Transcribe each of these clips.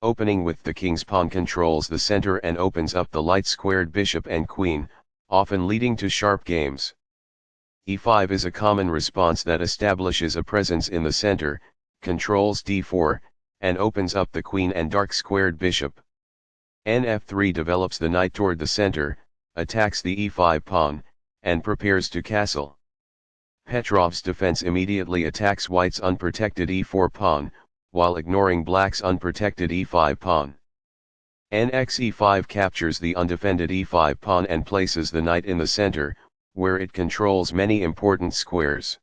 Opening with the king's pawn controls the center and opens up the light-squared bishop and queen, often leading to sharp games. e5 is a common response that establishes a presence in the center, controls d4, and opens up the queen and dark-squared bishop. F3 develops the knight toward the center, attacks the e5 pawn, and prepares to castle. Petrov's defense immediately attacks white's unprotected e4 pawn, while ignoring black's unprotected e5 pawn. e5 captures the undefended e5 pawn and places the knight in the center, where it controls many important squares.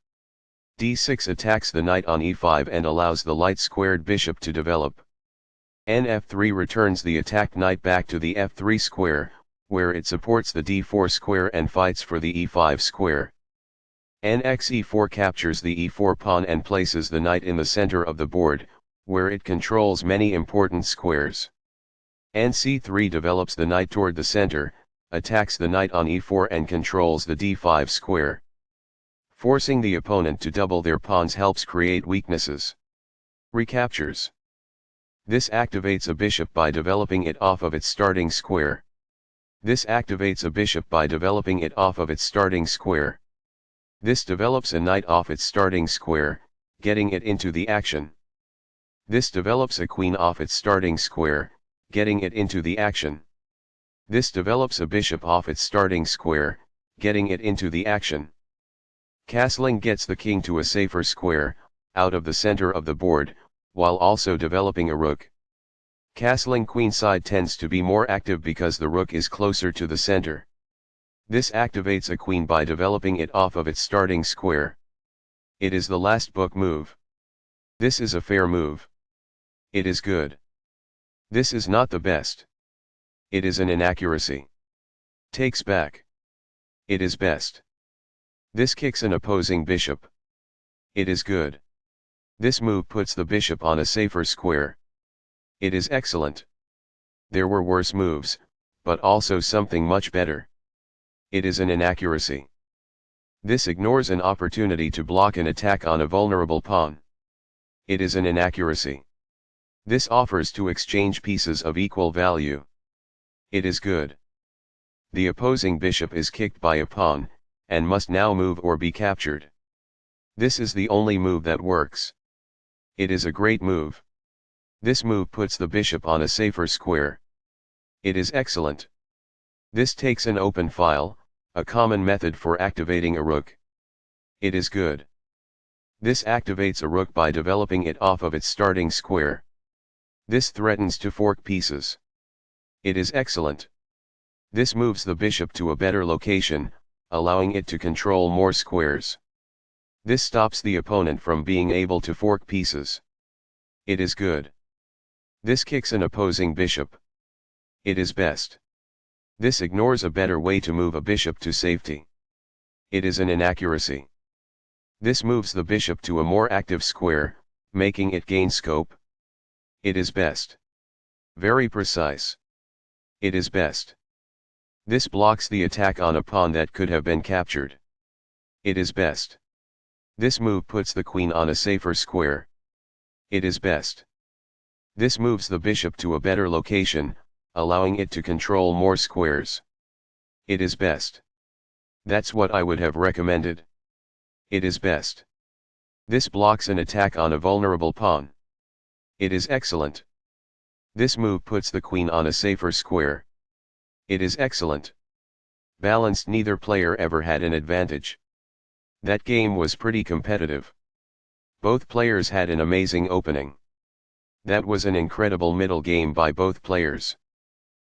d6 attacks the knight on e5 and allows the light-squared bishop to develop. F3 returns the attacked knight back to the f3 square, where it supports the d4 square and fights for the e5 square. e4 captures the e4 pawn and places the knight in the center of the board, where it controls many important squares. c3 develops the knight toward the center, attacks the knight on e4 and controls the d5 square. Forcing the opponent to double their pawns helps create weaknesses. Recaptures. This activates a bishop by developing it off of its starting square. This activates a bishop by developing it off of its starting square. This develops a knight off its starting square, getting it into the action. This develops a queen off its starting square, getting it into the action. This develops a bishop off its starting square, getting it into the action. Castling gets the king to a safer square, out of the center of the board, while also developing a rook. Castling queenside tends to be more active because the rook is closer to the center. This activates a queen by developing it off of its starting square. It is the last book move. This is a fair move. It is good. This is not the best. It is an inaccuracy. Takes back. It is best. This kicks an opposing bishop. It is good. This move puts the bishop on a safer square. It is excellent. There were worse moves, but also something much better. It is an inaccuracy. This ignores an opportunity to block an attack on a vulnerable pawn. It is an inaccuracy. This offers to exchange pieces of equal value. It is good. The opposing bishop is kicked by a pawn, and must now move or be captured. This is the only move that works. It is a great move. This move puts the bishop on a safer square. It is excellent. This takes an open file, a common method for activating a rook. It is good. This activates a rook by developing it off of its starting square. This threatens to fork pieces. It is excellent. This moves the bishop to a better location, allowing it to control more squares. This stops the opponent from being able to fork pieces. It is good. This kicks an opposing bishop. It is best. This ignores a better way to move a bishop to safety. It is an inaccuracy. This moves the bishop to a more active square, making it gain scope. It is best. Very precise. It is best. This blocks the attack on a pawn that could have been captured. It is best. This move puts the queen on a safer square. It is best. This moves the bishop to a better location, allowing it to control more squares. It is best. That's what I would have recommended. It is best. This blocks an attack on a vulnerable pawn. It is excellent. This move puts the queen on a safer square. It is excellent. Balanced. Neither player ever had an advantage. That game was pretty competitive. Both players had an amazing opening. That was an incredible middle game by both players.